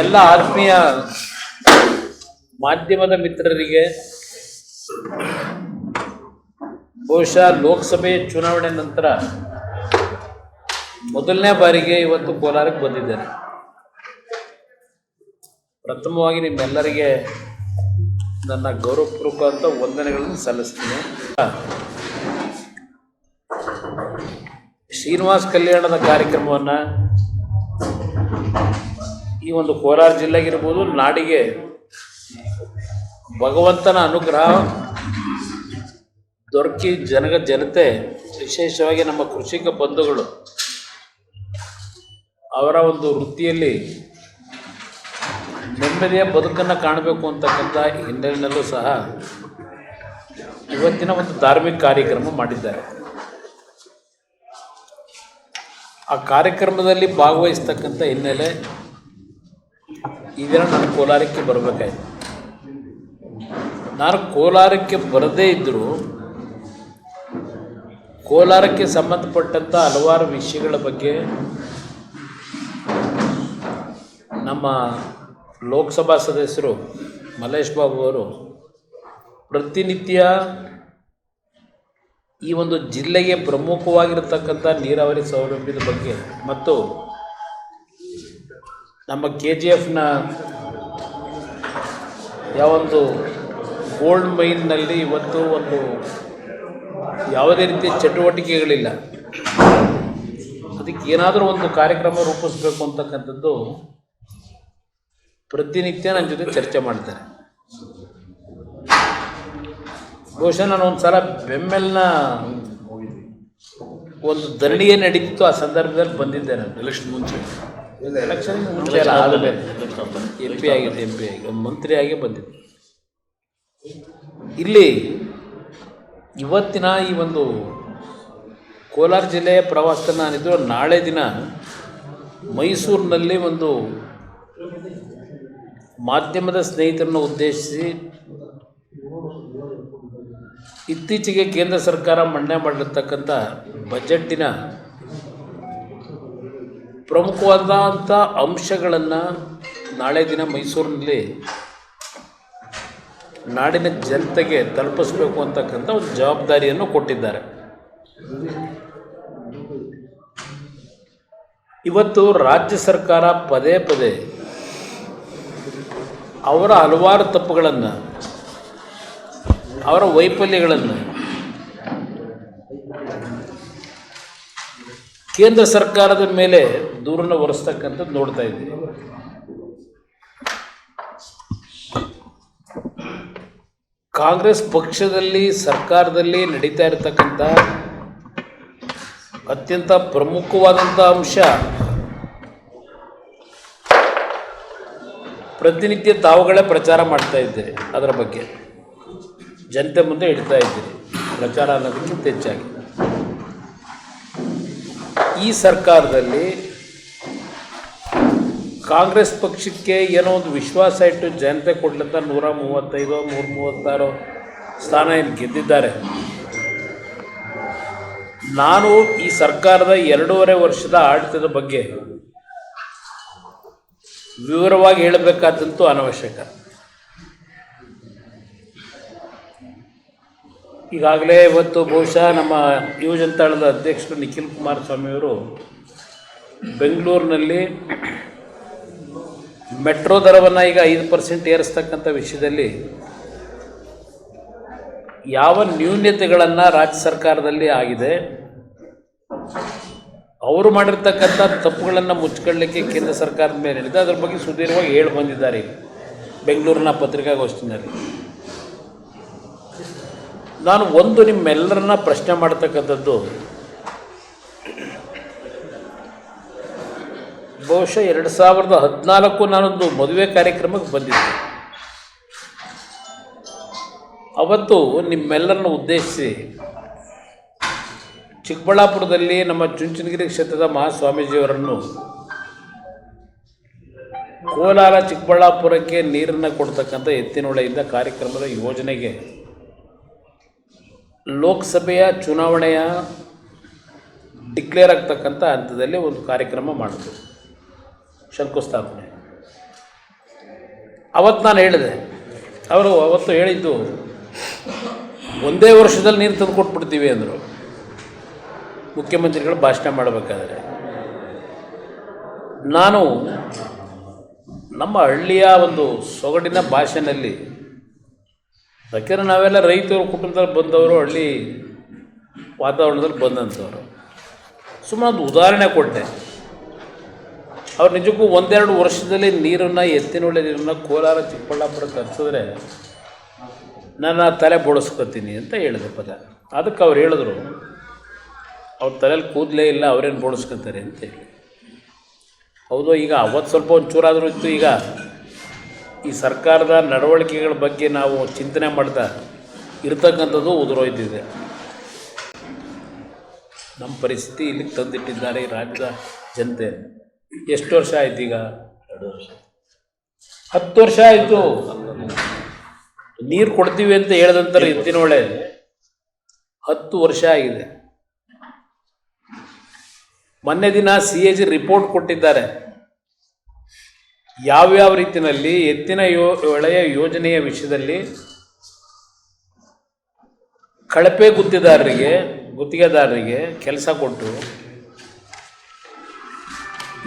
ಎಲ್ಲ ಆತ್ಮೀಯ ಮಾಧ್ಯಮದ ಮಿತ್ರರಿಗೆ ಬಹುಶಃ ಲೋಕಸಭೆ ಚುನಾವಣೆ ನಂತರ ಮೊದಲನೇ ಬಾರಿಗೆ ಇವತ್ತು ಕೋಲಾರಕ್ಕೆ ಬಂದಿದ್ದೇನೆ. ಪ್ರಥಮವಾಗಿ ನಿಮ್ಮೆಲ್ಲರಿಗೆ ನನ್ನ ಗೌರವಪೂರ್ವಕವಾದ ವಂದನೆಗಳನ್ನು ಸಲ್ಲಿಸ್ತೀನಿ. ಶ್ರೀನಿವಾಸ ಕಲ್ಯಾಣದ ಕಾರ್ಯಕ್ರಮವನ್ನು ಈ ಒಂದು ಕೋಲಾರ ಜಿಲ್ಲೆಗಿರ್ಬೋದು, ನಾಡಿಗೆ ಭಗವಂತನ ಅನುಗ್ರಹ ದೊರಕಿ ಜನತೆ ವಿಶೇಷವಾಗಿ ನಮ್ಮ ಕೃಷಿಕ ಬಂಧುಗಳು ಅವರ ಒಂದು ವೃತ್ತಿಯಲ್ಲಿ ನೆಮ್ಮದಿಯ ಬದುಕನ್ನು ಕಾಣಬೇಕು ಅಂತಕ್ಕಂಥ ಹಿನ್ನೆಲೆಯಲ್ಲೂ ಸಹ ಇವತ್ತಿನ ಒಂದು ಧಾರ್ಮಿಕ ಕಾರ್ಯಕ್ರಮ ಮಾಡಿದ್ದಾರೆ. ಆ ಕಾರ್ಯಕ್ರಮದಲ್ಲಿ ಭಾಗವಹಿಸ್ತಕ್ಕಂಥ ಹಿನ್ನೆಲೆ ಈ ದಿನ ನಾನು ಕೋಲಾರಕ್ಕೆ ಬರಬೇಕಾಯಿತು. ನಾನು ಕೋಲಾರಕ್ಕೆ ಬರದೇ ಇದ್ದರೂ ಕೋಲಾರಕ್ಕೆ ಸಂಬಂಧಪಟ್ಟಂಥ ಹಲವಾರು ವಿಷಯಗಳ ಬಗ್ಗೆ ನಮ್ಮ ಲೋಕಸಭಾ ಸದಸ್ಯರು ಮಲ್ಲೇಶ್ ಬಾಬು ಅವರು ಪ್ರತಿನಿತ್ಯ ಈ ಒಂದು ಜಿಲ್ಲೆಗೆ ಪ್ರಮುಖವಾಗಿರತಕ್ಕಂಥ ನೀರಾವರಿ ಸೌಲಭ್ಯದ ಬಗ್ಗೆ ಮತ್ತು ನಮ್ಮ KGFನ ಯಾವೊಂದು ಗೋಲ್ಡ್ ಮೈನ್ನಲ್ಲಿ ಇವತ್ತು ಒಂದು ಯಾವುದೇ ರೀತಿಯ ಚಟುವಟಿಕೆಗಳಿಲ್ಲ, ಅದಕ್ಕೆ ಏನಾದರೂ ಒಂದು ಕಾರ್ಯಕ್ರಮ ರೂಪಿಸಬೇಕು ಅಂತಕ್ಕಂಥದ್ದು ಪ್ರತಿನಿತ್ಯ ನನ್ನ ಜೊತೆ ಚರ್ಚೆ ಮಾಡ್ತಾರೆ. ಬಹುಶಃ ನಾನು ಒಂದು ಸಲ ಬೆಮ್ಮೆಲ್ನ ಒಂದು ಧರಣಿಯೇ ನಡೀತಿತ್ತು, ಆ ಸಂದರ್ಭದಲ್ಲಿ ಬಂದಿದ್ದೆ. ನಾನು ಎಲೆಕ್ಷನ್ ಮುಂಚೆ ಎಲ್ಲ ಆದಮೇಲೆ ಎಂ ಪಿ ಆಗಿ ಮಂತ್ರಿಯಾಗಿ ಬಂದಿದ್ದೆ. ಇಲ್ಲಿ ಇವತ್ತಿನ ಈ ಒಂದು ಕೋಲಾರ ಜಿಲ್ಲೆಯ ಪ್ರವಾಸದ ನಾನಿದ್ದು ನಾಳೆ ದಿನ ಮೈಸೂರಿನಲ್ಲಿ ಒಂದು ಮಾಧ್ಯಮದ ಸ್ನೇಹಿತರನ್ನು ಉದ್ದೇಶಿಸಿ ಇತ್ತೀಚೆಗೆ ಕೇಂದ್ರ ಸರ್ಕಾರ ಮಂಡನೆ ಮಾಡಿರ್ತಕ್ಕಂಥ ಬಜೆಟ್ಟಿನ ಪ್ರಮುಖವಾದಂಥ ಅಂಶಗಳನ್ನು ನಾಳೆ ದಿನ ಮೈಸೂರಿನಲ್ಲಿ ನಾಡಿನ ಜನತೆಗೆ ತಲುಪಿಸಬೇಕು ಅಂತಕ್ಕಂಥ ಒಂದು ಜವಾಬ್ದಾರಿಯನ್ನು ಕೊಟ್ಟಿದ್ದಾರೆ. ಇವತ್ತು ರಾಜ್ಯ ಸರ್ಕಾರ ಪದೇ ಪದೇ ಅವರ ಹಲವಾರು ತಪ್ಪುಗಳನ್ನು, ಅವರ ವೈಫಲ್ಯಗಳನ್ನು ಕೇಂದ್ರ ಸರ್ಕಾರದ ಮೇಲೆ ದೂರನ್ನು ಹೊರಿಸ್ತಕ್ಕಂಥದ್ದು ನೋಡ್ತಾ ಇದ್ದೀವಿ. ಕಾಂಗ್ರೆಸ್ ಪಕ್ಷದಲ್ಲಿ ಸರ್ಕಾರದಲ್ಲಿ ನಡೀತಾ ಇರತಕ್ಕಂಥ ಅತ್ಯಂತ ಪ್ರಮುಖವಾದಂಥ ಅಂಶ ಪ್ರತಿನಿತ್ಯ ತಾವುಗಳೇ ಪ್ರಚಾರ ಮಾಡ್ತಾ ಇದ್ದೀರಿ, ಅದರ ಬಗ್ಗೆ ಜನತೆ ಮುಂದೆ ಇಡ್ತಾ ಇದ್ದೀರಿ. ಪ್ರಚಾರ ಅನ್ನೋದಕ್ಕಿಂತ ಹೆಚ್ಚಾಗಿ ಈ ಸರ್ಕಾರದಲ್ಲಿ ಕಾಂಗ್ರೆಸ್ ಪಕ್ಷಕ್ಕೆ ಏನೋ ಒಂದು ವಿಶ್ವಾಸ ಇಟ್ಟು ಜನತೆ ಕೊಡ್ಲಂತ 135 136 ಸ್ಥಾನ ಏನು ಗೆದ್ದಿದ್ದಾರೆ. ನಾನು ಈ ಸರ್ಕಾರದ 2.5 ವರ್ಷದ ಆಡಳಿತದ ಬಗ್ಗೆ ವಿವರವಾಗಿ ಹೇಳಬೇಕಾದಂತೂ ಅನವಶ್ಯಕ. ಈಗಾಗಲೇ ಇವತ್ತು ಬಹುಶಃ ನಮ್ಮ ಯುವಜನತಾಳದ ಅಧ್ಯಕ್ಷರು ನಿಖಿಲ್ ಕುಮಾರಸ್ವಾಮಿಯವರು ಬೆಂಗಳೂರಿನಲ್ಲಿ ಮೆಟ್ರೋ ದರವನ್ನು ಈಗ 5% ಏರಿಸ್ತಕ್ಕಂಥ ವಿಷಯದಲ್ಲಿ ಯಾವ ನ್ಯೂನ್ಯತೆಗಳನ್ನು ರಾಜ್ಯ ಸರ್ಕಾರದಲ್ಲಿ ಆಗಿದೆ, ಅವರು ಮಾಡಿರ್ತಕ್ಕಂಥ ತಪ್ಪುಗಳನ್ನು ಮುಚ್ಕೊಳ್ಳಿಕ್ಕೆ ಕೇಂದ್ರ ಸರ್ಕಾರದ ಮೇಲೆ ಹೇಳಿದೆ, ಅದ್ರ ಬಗ್ಗೆ ಸುದೀರ್ಘವಾಗಿ ಹೇಳಿ ಬಂದಿದ್ದಾರೆ ಬೆಂಗಳೂರಿನ ಪತ್ರಿಕಾಗೋಷ್ಠಿನಲ್ಲಿ. ನಾನು ಒಂದು ನಿಮ್ಮೆಲ್ಲರನ್ನ ಪ್ರಶ್ನೆ ಮಾಡ್ತಕ್ಕಂಥದ್ದು, ಬಹುಶಃ 2014 ನಾನೊಂದು ಮದುವೆ ಕಾರ್ಯಕ್ರಮಕ್ಕೆ ಬಂದಿದ್ದೆ. ಅವತ್ತು ನಿಮ್ಮೆಲ್ಲರನ್ನು ಉದ್ದೇಶಿಸಿ ಚಿಕ್ಕಬಳ್ಳಾಪುರದಲ್ಲಿ ನಮ್ಮ ಚುಂಚನಗಿರಿ ಕ್ಷೇತ್ರದ ಮಹಾಸ್ವಾಮೀಜಿಯವರನ್ನು ಕೋಲಾರ ಚಿಕ್ಕಬಳ್ಳಾಪುರಕ್ಕೆ ನೀರನ್ನು ಕೊಡ್ತಕ್ಕಂಥ ಎತ್ತಿನಹೊಳೆಯಿಂದ ಕಾರ್ಯಕ್ರಮದ ಯೋಜನೆಗೆ ಲೋಕಸಭೆಯ ಚುನಾವಣೆಯ ಡಿಕ್ಲೇರ್ ಆಗ್ತಕ್ಕಂಥ ಹಂತದಲ್ಲಿ ಒಂದು ಕಾರ್ಯಕ್ರಮ ಮಾಡಿದ್ರು, ಶಂಕುಸ್ಥಾಪನೆ. ಅವತ್ತು ನಾನು ಹೇಳಿದೆ, ಅವರು ಅವತ್ತು ಹೇಳಿದ್ದು ಒಂದೇ ವರ್ಷದಲ್ಲಿ ನೀರು ತಂದು ಕೊಟ್ಬಿಡ್ತೀವಿ ಅಂದರು ಮುಖ್ಯಮಂತ್ರಿಗಳು ಭಾಷಣ ಮಾಡಬೇಕಾದ್ರೆ. ನಾನು ನಮ್ಮ ಹಳ್ಳಿಯ ಒಂದು ಸೊಗಡಿನ ಭಾಷೆಯಲ್ಲಿ, ಯಾಕೆಂದರೆ ನಾವೆಲ್ಲ ರೈತರು ಕುಟುಂಬದಲ್ಲಿ ಬಂದವರು, ಹಳ್ಳಿ ವಾತಾವರಣದಲ್ಲಿ ಬಂದಂಥವ್ರು, ಸುಮ್ಮನೆ ಒಂದು ಉದಾಹರಣೆ ಕೊಟ್ಟೆ. ಅವ್ರು ನಿಜಕ್ಕೂ ಒಂದೆರಡು ವರ್ಷದಲ್ಲಿ ನೀರನ್ನು, ಎತ್ತಿನೊಳ್ಳೆ ನೀರನ್ನು ಕೋಲಾರ ಚಿಕ್ಕಬಳ್ಳಾಪುರಕ್ಕೆ ಹರಿಸಿದ್ರೆ ನಾನು ತಲೆ ಬೋಳಿಸ್ಕೊತೀನಿ ಅಂತ ಹೇಳಿದೆ ಪದ. ಅದಕ್ಕೆ ಅವ್ರು ಹೇಳಿದ್ರು, ಅವ್ರ ತಲೆಯಲ್ಲಿ ಕೂದಲೇ ಇಲ್ಲ, ಅವರೇನು ಬೋಳಿಸ್ಕೊತಾರೆ ಅಂತ ಹೇಳಿ. ಹೌದು, ಈಗ ಅವತ್ತು ಸ್ವಲ್ಪ ಒಂಚೂರಾದರೂ ಇತ್ತು. ಈಗ ಈ ಸರ್ಕಾರದ ನಡವಳಿಕೆಗಳ ಬಗ್ಗೆ ನಾವು ಚಿಂತನೆ ಮಾಡ್ತಾ ಇರ್ತಕ್ಕಂಥದ್ದು ಉದುರೋಯ್ತಿದೆ. ನಮ್ಮ ಪರಿಸ್ಥಿತಿ ಇಲ್ಲಿಗೆ ತಂದಿಟ್ಟಿದ್ದಾರೆ ಈ ರಾಜ್ಯದ ಜನತೆ. ಎಷ್ಟು ವರ್ಷ ಆಯ್ತು? ಈಗ 10 ವರ್ಷ ಆಯಿತು. ನೀರು ಕೊಡ್ತೀವಿ ಅಂತ ಹೇಳಿದಂತಾರೆ ಎತ್ತಿನೊಳೆ 10 ವರ್ಷ ಆಗಿದೆ. ಮೊನ್ನೆ ದಿನ CAG ರಿಪೋರ್ಟ್ ಕೊಟ್ಟಿದ್ದಾರೆ, ಯಾವ್ಯಾವ ರೀತಿಯಲ್ಲಿ ಎತ್ತಿನ ಹೊಳೆಯ ಯೋಜನೆಯ ವಿಷಯದಲ್ಲಿ ಕಳಪೆ ಗುತ್ತಿಗೆದಾರರಿಗೆ ಕೆಲಸ ಕೊಟ್ಟು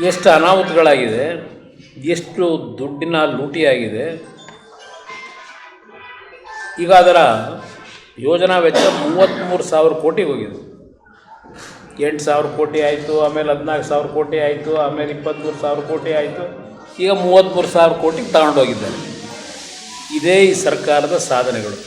ಎಷ್ಟು ಅನಾಹುತಗಳಾಗಿದೆ, ಎಷ್ಟು ದುಡ್ಡಿನ ಲೂಟಿಯಾಗಿದೆ. ಈಗ ಅದರ ಯೋಜನಾ ವೆಚ್ಚ 33,000 ಕೋಟಿಗೆ ಹೋಗಿದೆ. 8,000 ಕೋಟಿ ಆಯಿತು, ಆಮೇಲೆ 14,000 ಕೋಟಿ ಆಯಿತು, ಆಮೇಲೆ 23,000 ಕೋಟಿ ಆಯಿತು, ಈಗ 33,000 ಕೋಟಿಗೆ ತಗೊಂಡೋಗಿದ್ದಾರೆ. ಇದೇ ಈ ಸರ್ಕಾರದ ಸಾಧನೆಗಳು.